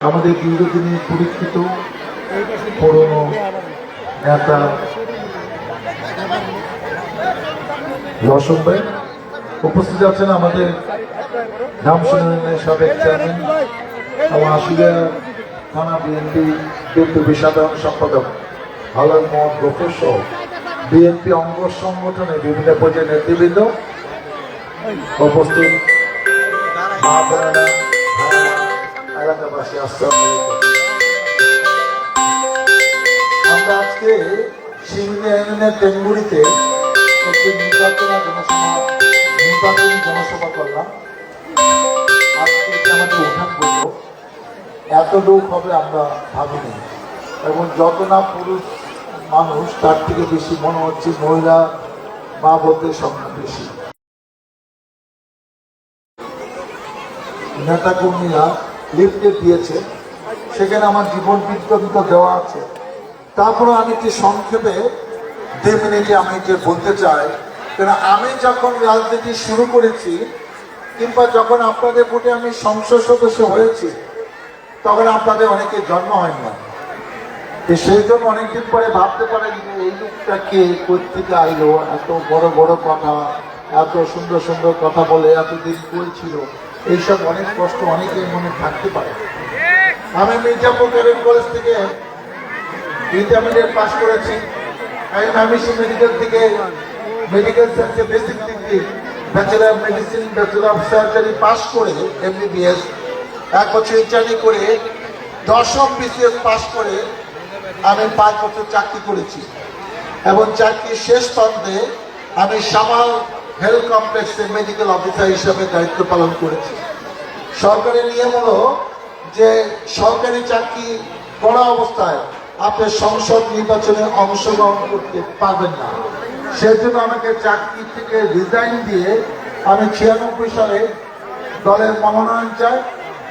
আমাদের দীর্ঘদিনের পরীক্ষিত পুরনো নেতা রওশন ভাই উপস্থিত আছেন, আমাদের নাম শুনানির সাবেক চেয়ারম্যান এবং আশুলিয়া থানা বিএনপি সাধারণ সম্পাদক আলম মোহাম্মদ গফুর সহ বিএনপি অঙ্গ সংগঠনের বিভিন্ন পর্যায়ের নেতৃবৃন্দ উপস্থিত, মা বোনেরা, এলাকাবাসী, আসসালামু আলাইকুম। আমরা আজকে শিবির ইউনিয়নের টেঙ্গুড়িতে একটি নির্বাচনী জনসভা করলাম। আজকে আমাদের উঠান বৈঠক, এত লোক হবে আমরা ভাবিনি, এবং যত না পুরুষ মানুষ তার থেকে বেশি মনে হচ্ছে মহিলা মা বোনদের সংখ্যা বেশি। নেতা কর্মীরা লিফলেট দিয়েছে, সেখানে আমার জীবন বিজ্ঞপ্ত দেওয়া আছে। তারপরে আমি একটি সংক্ষেপে 2 মিনিটে আমি যে বলতে চাই, কারণ আমি যখন রাজনীতি শুরু করেছি কিংবা যখন আপনাদের ভোটে আমি সংসদ সদস্য হয়েছি, তখন আপনাদের অনেকে জন্ম হয় না। সেই জন্য অনেকদিন পরে ভাবতে পারেন যে এই লোকটা কে, কোথেকে আইলো, এত বড় বড় কথা, এত সুন্দর সুন্দর কথা বলে এতদিন করেছিল, এইসব অনেক কষ্ট অনেকের মনে থাকতে পারে। আমি মির্জাপুর ক্যাডেট কলেজ থেকে ইন্টারমিডিয়েট পাস করেছি। আমি ময়মনসিংহ মেডিকেল থেকে মেডিকেল সায়েন্সে basic degree, bachelor of medicine, bachelor of surgery pass করে MBBS 1 বছর ইন্টার্নি করে 10ম BCS পাস করে আমি 5 বছর চাকরি করেছি, এবং চাকরির শেষ প্রান্তে আমি সামাল হেলথ কমপ্লেক্সে মেডিকেল অফিসার হিসাবে দায়িত্ব পালন করেছি। সরকারের নিয়ম হলো যে সরকারি চাকরি করা অবস্থায় আপনি সংসদ নির্বাচনে অংশগ্রহণ করতে পারবেন না। সেই জন্য আমাকে চাকরি থেকে রিজাইন দিয়ে আমি 96 সালে দলের মনোনয়ন চাই।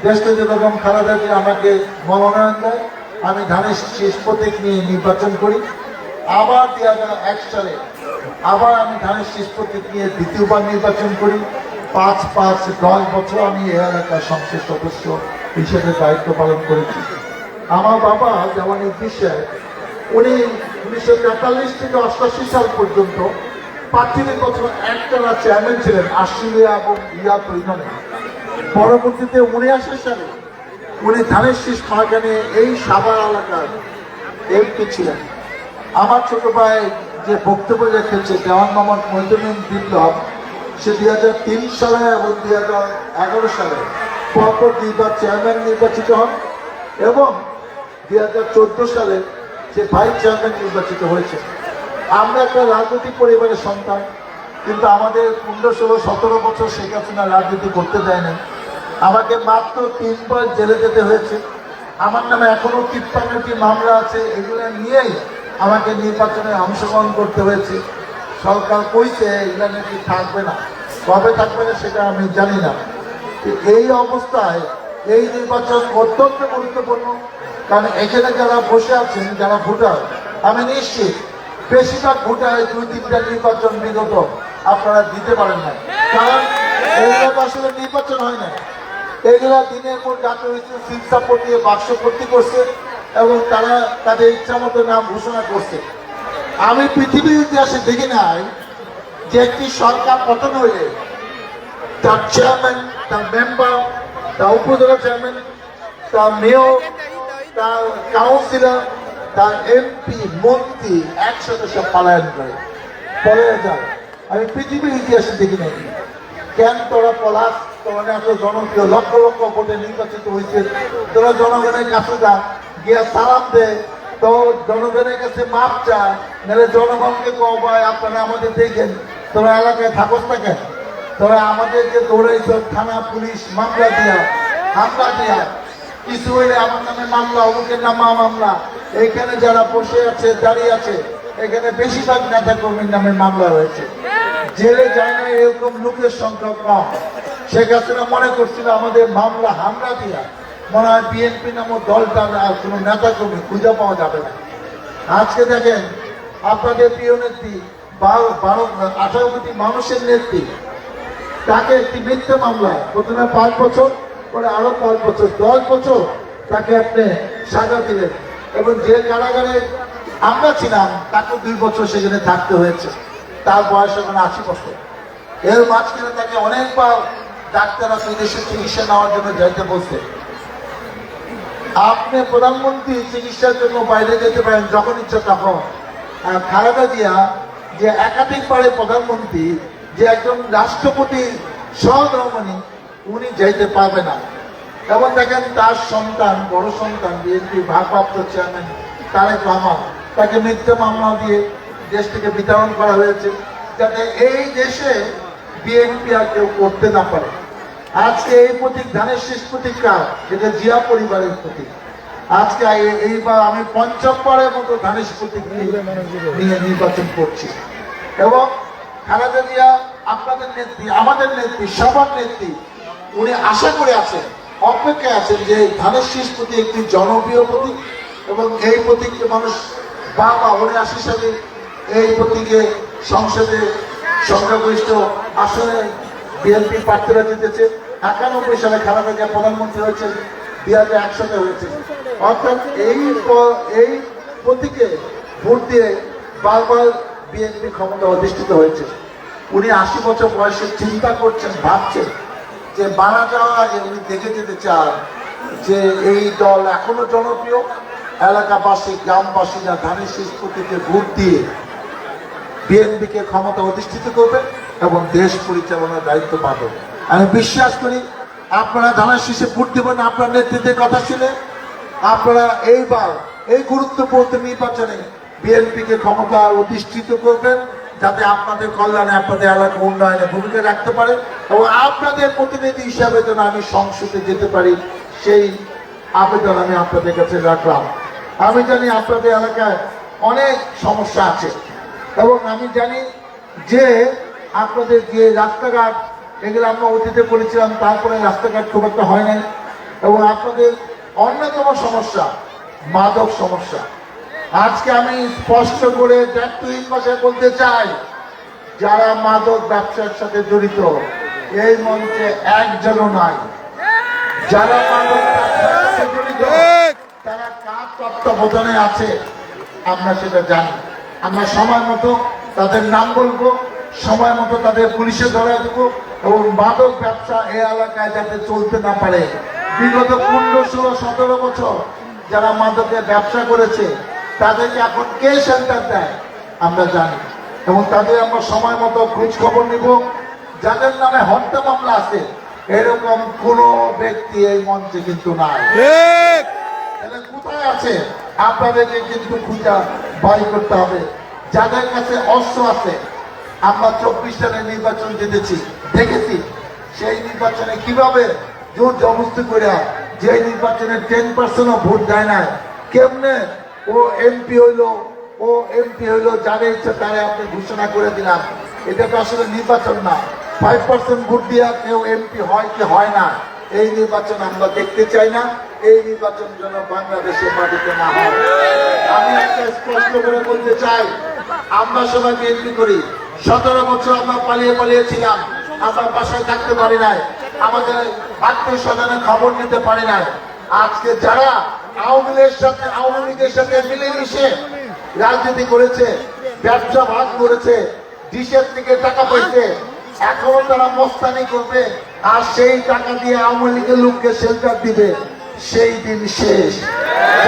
দেশনেত্রী বেগম খালেদা জিয়া আমাকে মনোনয়ন দেয়, আমি ধানের শীষ প্রতীক নিয়ে নির্বাচন করি। আবার 2001 সালে আবার আমি ধানের শীষ প্রতীক নিয়ে দ্বিতীয়বার নির্বাচন করি। 5-10 বছর আমি এই এলাকার সংসদ সদস্য হিসেবে দায়িত্ব পালন করেছি। আমার বাবা যেমন বিশ্বাস, উনি 1943 থেকে 88 সাল পর্যন্ত 35 বছর একটানা চেয়ারম্যান ছিলেন আশুলিয়া এবং ইয়াত ইউনিয়নে। পরবর্তীতে 79 সালে উনি ধানের শীষ মার্কা নিয়ে এই সাভার এলাকার MP ছিলেন। আমার ছোট ভাই যে বক্তব্য রেখেছে দেওয়ান মোহাম্মদ মহিউদ্দিন বিপ্লব, সে 2003 সালে এবং 2011 সালে পরপর 2বার চেয়ারম্যান নির্বাচিত হন, এবং 2014 সালে সে ভাইস চেয়ারম্যান নির্বাচিত হয়েছে। আমরা একটা রাজনৈতিক পরিবারের সন্তান, কিন্তু আমাদের 15-16-17 বছর শেখ হাসিনা রাজনীতি করতে দেয়নি। আমাকে মাত্র 3বার জেলে যেতে হয়েছে। আমার নামে এখনো 53টি মামলা আছে, এগুলো নিয়েই আমাকে নির্বাচনে অংশগ্রহণ করতে হয়েছে। সরকার কইছে এগুলো নাকি থাকবে না, কবে থাকবে না সেটা আমি জানি না। এই অবস্থায় এই নির্বাচন অত্যন্ত গুরুত্বপূর্ণ, কারণ এখানে যারা বসে আছেন, যারা ভোটার, আমি নিশ্চিত বেশিরভাগ ভোটার 2-3টা নির্বাচন বিগত আপনারা দিতে পারেন না, কারণ এইগুলো আসলে নির্বাচন হয় না। এগুলা দিনের পর ডাকা হয়েছে, সিল সাপোর্ট দিয়ে বাক্স ভর্তি করছে, এবং তারা তাদের ইচ্ছা মতো নাম ঘোষণা করছে। আমি পৃথিবীর ইতিহাসে দেখি নাই যে একটি সরকার পতন হইলে তার চেয়ারম্যান, তার মেম্বার, তার উপজেলা চেয়ারম্যান, তার মেয়র, তার কাউন্সিলর, তার MP, মন্ত্রী একসাথে সব পলায়ন করে যায়। আমি পৃথিবীর ইতিহাসে দেখি নাই। কেন তোরা পলাশ, তোরা এত জনপ্রিয়, লক্ষ লক্ষ ভোটে নির্বাচিত হয়েছে, তোরা জনগণের কাছে যা গিয়া সালাম দে, তো জনগণের কাছে মাপ চা, নাহলে জনগণকে কবায় আপনারা আমাদের দেখেন, তোরা এলাকায় থাকস না কেন? তোরা আমাদের যে দৌড়াইছ থানা পুলিশ মামলা দিয়া, হামলা দিয়া, কিছু হইলে আমার নামে মামলা, অমুকের নামে মামলা। এইখানে যারা বসে আছে, দাঁড়িয়ে আছে, এখানে বেশিরভাগ নেতা কর্মীর নামে মামলা হয়েছে। জেলে যায় না এরকম লোকের সংখ্যা কম। শেখ হাসিনা মনে করছিল আমাদের মামলা হামলা দিয়া মনে হয় বিএনপি নামক দলটা আর কোনো নেতা কর্মী খুঁজে পাওয়া যাবে না। আজকে দেখেন আপনাদের প্রিয় নেত্রী 18 কোটি মানুষের নেত্রী, তাকে একটি মিথ্যা মামলায় প্রথমে 5 বছর, পরে আরো 5 বছর, 10 বছর তাকে আপনি সাজা দিলেন, এবং যে কারাগারে আমরা ছিলাম তাকে 2 বছর সেখানে থাকতে হয়েছে, তার বয়স এখন 80 বছর। এর মাঝখানে তাকে অনেকবার ডাক্তাররা বিদেশে চিকিৎসা নেওয়ার জন্য যাইতে বলছে। আপনি প্রধানমন্ত্রী চিকিৎসার জন্য বাইরে যেতে পারেন যখন ইচ্ছা তখন। খালেদা জিয়া যে একাধিকবারে প্রধানমন্ত্রী, যে একজন রাষ্ট্রপতি সহধর্মণী, উনি যাইতে পারবে না। এবং দেখেন তার সন্তান, বড় সন্তান বিএনপি ভারপ্রাপ্ত চেয়ারম্যান তারেক রহমান, তাকে মিথ্যা মামলা দিয়ে দেশ থেকে বিতরণ করা হয়েছে, যাতে এই দেশে বিএনপি আর কেউ করতে না পারে। আজকে এই প্রতীক, ধানের শীষ প্রতীক কার? এটা জিয়া পরিবারের প্রতীক। আজকে এইবার আমি ৫৫বারের মতো ধানের শীষ প্রতীক নিয়ে নির্বাচন করছি। এবং খালেদা জিয়া আপনাদের নেত্রী, আমাদের নেত্রী, সবার নেত্রী, উনি আশা করে আছেন, অপেক্ষায় আছেন যে ধানের শীষ প্রতীক একটি জনপ্রিয় প্রতীক, এবং এই প্রতীককে মানুষ বাবা উনি আশিস হিসাবে এই প্রতীকে সংসদে সংখ্যাগরিষ্ঠ আসনে বিএনপি প্রার্থীরা জিতেছে। ৯১ সালে খালেদা জিয়া প্রধানমন্ত্রী হয়েছেন, ২০০১ সালে হয়েছে। অর্থাৎ এই প্রতীকে ভোট দিয়ে বারবার বিএনপি ক্ষমতা অধিষ্ঠিত হয়েছে। উনি ৮০ বছর বয়সে চিন্তা করছেন, ভাবছেন যে মারা যাওয়ার আগে উনি দেখে যেতে চান যে এই দল এখনো জনপ্রিয়, এলাকাবাসী, গ্রামবাসীরা ধানের শীষ প্রতীকে ভোট দিয়ে বিএনপিকে ক্ষমতা অধিষ্ঠিত করবে এবং দেশ পরিচালনার দায়িত্ব পাবেন। আমি বিশ্বাস করি আপনারা ধানের শীষে ভোট দেবেন, আপনার নেতৃত্বের কথা শুনে আপনারা এইবার এই গুরুত্বপূর্ণ নির্বাচনে বিএনপিকে ক্ষমতা অধিষ্ঠিত করবেন, যাতে আপনাদের কল্যাণে, আপনাদের এলাকা উন্নয়নে ভূমিকা রাখতে পারে, এবং আপনাদের প্রতিনিধি হিসাবে যেন আমি সংসদে যেতে পারি, সেই আবেদন আমি আপনাদের কাছে রাখলাম। আমি জানি আপনাদের এলাকায় অনেক সমস্যা আছে, এবং আমি জানি যে আপনাদের যে রাস্তাঘাট, এগুলো আমরা অতীতে করেছিলাম, তারপরে রাস্তাঘাট খুব একটা হয় নাই। এবং আপনাদের অন্যতম সমস্যা মাদক সমস্যা। আজকে আমি স্পষ্ট করে ব্যক্তিগত ভাষায় বলতে চাই, যারা মাদক ব্যবসার সাথে জড়িত এই মঞ্চে একজনও নাই। যারা মাদক ব্যবসার সাথে জড়িত তারা কার তত্ত্বাবধানে আছে আমরা সেটা জানি। আমরা সময় মতো তাদের নাম বলবো, সময় মতো তাদের পুলিশে ধরা দেবো, এবং মাদক ব্যবসা এই এলাকায় যাতে চলতে না পারে। বিগত ১৫, ১৬, ১৭ বছর যারা মাদকের ব্যবসা করেছে তাদেরকে এখন কে সেন্টার দেয় আমরা জানি, এবং তাদের আমরা সময় মতো খোঁজ খবর নিব। যাদের নামে হত্যা মামলা আছে এরকম কোন ব্যক্তি এই মঞ্চে কিন্তু নাই। তাহলে কোথায় আছে আপনাদেরকে কিন্তু খুঁজা বাই করতে হবে। যাদের কাছে অস্ত্র আছে, আমরা ২৪ সালে নির্বাচন জিতেছি, দেখেছি সেই নির্বাচনে কিভাবে জোর জবরদস্তি করে, যে নির্বাচনে 10% ভোট দেয় না, কেমনে ও এমপি হইলো, যারা ইচ্ছে তারা আপনি ঘোষণা করে দিলাম। এটা তো আসলে নির্বাচন না। 5% ভোট দিয়ে কেউ এমপি হয় কি হয় না, এই নির্বাচন আমরা দেখতে চাই না। এই নির্বাচন যেন বাংলাদেশের মাটিতে না হয়। আমি একটা স্পষ্ট করে বলতে চাই, আমরা সবাই বিএনপি করি। ১৭ বছর আমরা পালিয়েছিলাম, আমরা বাসায় থাকতে পারি নাই, আমাদের আত্মীয় স্বজনের খবর নিতে পারি নাই। আজকে যারা আওয়ামী লীগের সাথে মিলেমিশে রাজনীতি করেছে, ব্যবসা ভাগ করেছে, ডিশের থেকে টাকা পাইছে, এখনো তারা মস্তানি করবে, আর সেই টাকা দিয়ে আওয়ামী লীগের লোককে শেল্টার দিবে, সেই দিন শেষ।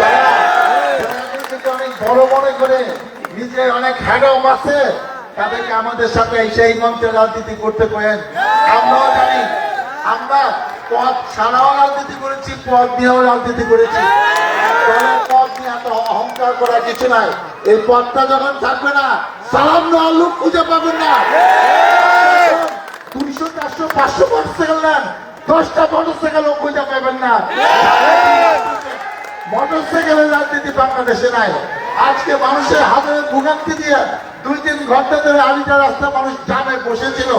যারা অনেক বড় মনে করে নিজে অনেক হ্যাডম আছে, তাদেরকে আমাদের সাথে সেই মঞ্চে রাজনীতি করতে পারেন। আমরাও জানি, আমরা পদ ছাড়াও রাজনীতি করেছি, পদ নিয়েও রাজনীতি করেছি। পদ নিয়ে এত অহংকার করার কিছু নাই। এই পদটা যখন থাকবে না, সালাম দেওয়ার লোক খুঁজে পাবেন না। 200, 400, 500 মোটরসাইকেল নেন, 10টা মোটরসাইকেল লোক খুঁজে পাবেন না। মোটরসাইকেলের রাজনীতি বাংলাদেশে নাই। আজকে মানুষের হাতে ভোগান্তি দিয়ে 2-3 ঘন্টা ধরে আলিটা রাস্তা মানুষ জামে বসেছিল।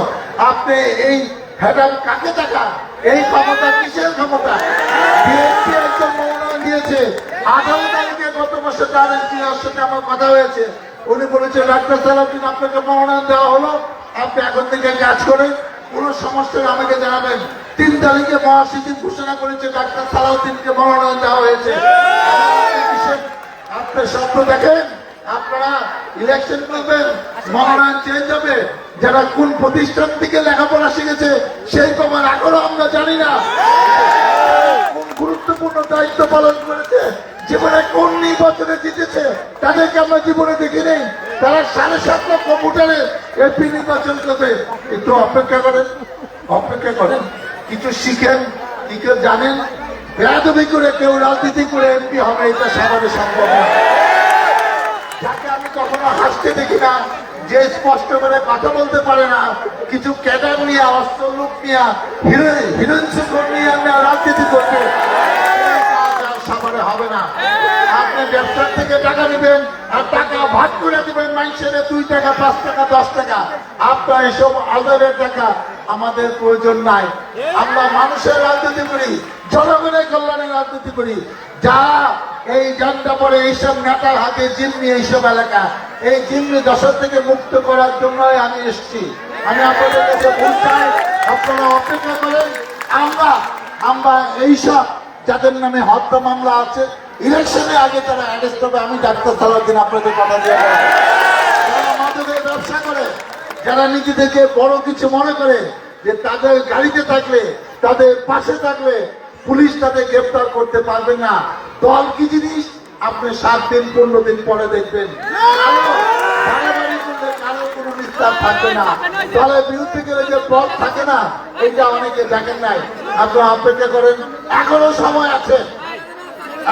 আপনি এই হেডাম কাকে টাকা, এই ক্ষমতা কিসের ক্ষমতা? বিএনপি একজন মনোনয়ন দিয়েছে 18 তারিখে, গত বছর তারেক জিয়ার সাথে আমার কথা হয়েছে। উনি বলেছে, ডাক্তার সালাউদ্দিন আপনাকে মনোনয়ন দেওয়া হলো, আপনি এখন থেকে কাজ করেন, কোন সমস্যা আমাকে জানাবেন। 3 তারিখে মহাসচিব ঘোষণা করেছে ডাক্তার সালাউদ্দিনকে মনোনয়ন দেওয়া হয়েছে। আপনার স্বপ্ন দেখেন আপনারা ইলেকশন করবেন, মনোনয়ন চেঞ্জ হবে। যারা কোন প্রতিষ্ঠান থেকে লেখাপড়া শিখেছে সেই খবর এখনো আমরা জানি না। কোন গুরুত্বপূর্ণ দায়িত্ব পালন করেছে, জীবনে কোন নির্বাচনে জিতেছে তাদেরকে আমরা জীবনে দেখি নেই। তারা 7.5 লক্ষ ভোটারে এমপি নির্বাচন করবে। একটু অপেক্ষা করেন, অপেক্ষা করেন, কিছু শিখেন, কিছু জানেন। বেয়াদবি করে কেউ রাজনীতি করে এমপি হবে এটা সবারই সম্ভব না। যাকে আমি কখনো হাসতে দেখি না, যে স্পষ্ট করে কথা বলতে পারে না, কিছু ক্যাডার নিয়ে অস্ত্র লোক নিয়ে হিরোইন নিয়ে আমরা রাজনীতি করতে সবারে হবে না। আপনি ব্যবসার থেকে টাকা নেবেন আর টাকা ভাগ করে দেবেন মানুষের 2 টাকা 5 টাকা 10 টাকা। আপনার এসব আদারের টাকা আমাদের প্রয়োজন নাই। আমরা মানুষের রাজনীতি করি, জনগণের কল্যাণে রাজনীতি করি। যারা এই জানটা পরে এইসব নেতার হাতে জিম্মি, এইসব এলাকা এই জিম্মি দশা থেকে মুক্ত করার জন্যই আমি এসেছি। আমি আপনাদের কাছে বলতে, আপনারা অপেক্ষা করেন। আমরা এইসব যাদের নামে হত্যা মামলা আছে ইলেকশনের আগে তারা অ্যারেস্ট হবে। আমি ডাক্তার সালাউদ্দিন আপনাদের কথা দিয়ে যারা মাদকের ব্যবসা করে, যারা নিজেদেরকে বড় কিছু মনে করে, যে তাদের গাড়িতে থাকলে, তাদের পাশে থাকলে পুলিশ তাদের গ্রেফতার করতে পারবে না। দল কি জিনিস আপনি 7 দিন 15 দিন পরে দেখবেন। বাড়াবাড়ি করলে কারো কোনো নিস্তার থাকবে না। দলের বিরুদ্ধে গেলে যে পথ থাকে না, এইটা অনেকে দেখেন নাই। আপনারা অপেক্ষা করেন, এখনো সময় আছে,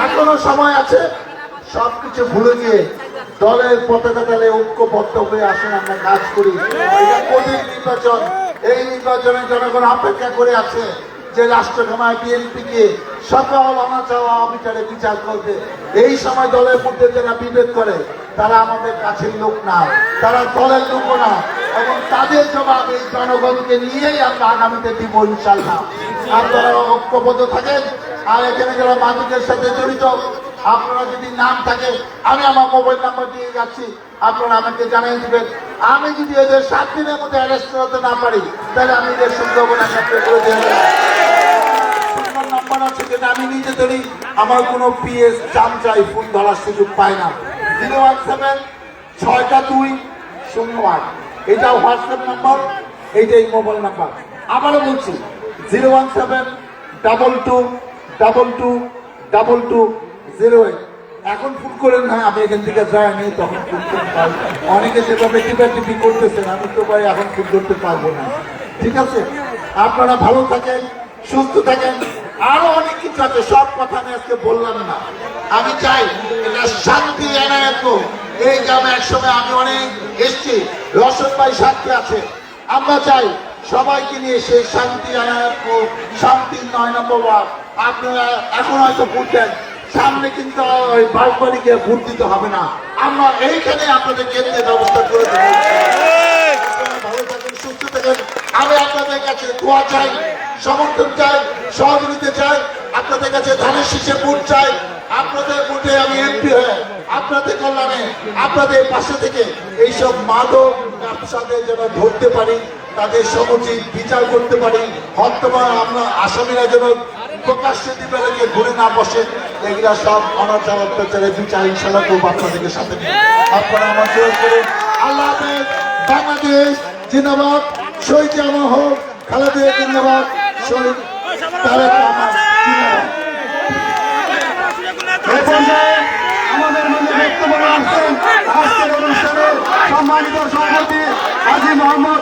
এখনো সময় আছে। সবকিছু ভুলে গিয়ে দলের পতাকা তলে ঐক্যবদ্ধ হয়ে আসেন, আমরা কাজ করি। এটা কঠিন নির্বাচন, এই নির্বাচনের জনগণ অপেক্ষা করে আছে যে রাষ্ট্রক্ষমায় বিএনপিকে সকল অনাচার অবিচারে বিচার করবে। এই সময় দলের মধ্যে যারা বিভেদ করে তারা আমাদের কাছের লোক না, তারা দলের লোক না, এবং তাদের জবাব এই জনগণকে নিয়েই আমরা আগামীতে দিব ইনশাল্লাহ। আপনারা ঐক্যবদ্ধ থাকেন। আর এখানে যারা মাদকের সাথে জড়িত আপনারা যদি নাম থাকে, আমি আমার মোবাইল নাম্বার দিয়ে যাচ্ছি, আপনারা আমাকে জানিয়ে দিবেন। আমি যদি এদের 7 দিনের মধ্যে অ্যারেস্ট করতে না পারি তাহলে আমি এদের সুন্দরবন করে দিয়ে নাম্বার আছে যেটা আমি নিজে ধরি। আমার কোনো পিএস চামচাই ফোন ধরার সুযোগ পায় না। 017-6টা-2-0-8 এটা হোয়াটসঅ্যাপ নাম্বার, এইটাই মোবাইল নাম্বার। আবারও বলছি 017-2222-2208। এখন ফোন করেন না, আমি এখান থেকে যাইনি, তখন ফোন করতে পারবো। অনেকে যেভাবে টিপি করতেছেন, আমি তো ভাই এখন ফোন করতে পারবো না। ঠিক আছে, আপনারা ভালো থাকেন, সুস্থ থাকেন। আরো অনেক কিছু আছে, সব কথা আমি আজকে বললাম না। আমি চাই এটা শান্তি এনায়ত। এই গ্রামে একসময় আমি অনেক এসছি, রসদ ভাই সাথে আছে। আমরা চাই সবাইকে নিয়ে সেই শান্তি এনায়ত, শান্তি 9 নম্বর ওয়ার্ড। আপনারা এখন হয়তো ভোট দেন, সামনে কিন্তু ওই বাড়িকে ভোট দিতে হবে না। আমরা এইখানে আপনাদের কেন্দ্রের ব্যবস্থা করে দেবো। ভালো থাকেন, সুস্থ থাকেন। আমি আপনাদের কাছে দোয়া চাই, সমর্থন চাই, সহযোগিতা চাই। আপনাদের কাছে ধানের শীষে ভোট চাই। আপনাদের ভোটে আমি এমপি হয়ে আপনাদের কল্যাণে, আপনাদের পাশে থেকে এইসব মাদক ব্যবসাদের যেন ধরতে পারি, তাদের সমুচিত বিচার করতে পারি। হত্যা আমরা আসামিরা যেন প্রকাশ্যে দিবাকে ঘুরে না বসে। এগুলা সব অনাচার অত্যাচারের বিচার ইনশাল্লাহ করবো আপনাদের সাথে। আপনারা আমার জোর করুন। আল্লাহ হাফেজ। বাংলাদেশ জিন্দাবাদ। শহীদ জামা হোক, খালেদা জিন্দাবাদ, শহীদ তারেক রহমান জিন্দাবাদ। আমাদের মধ্যে বক্তব্য রাখছেন আজকের অনুষ্ঠানে সম্মানিত সভাপতি হাজী মোহাম্মদ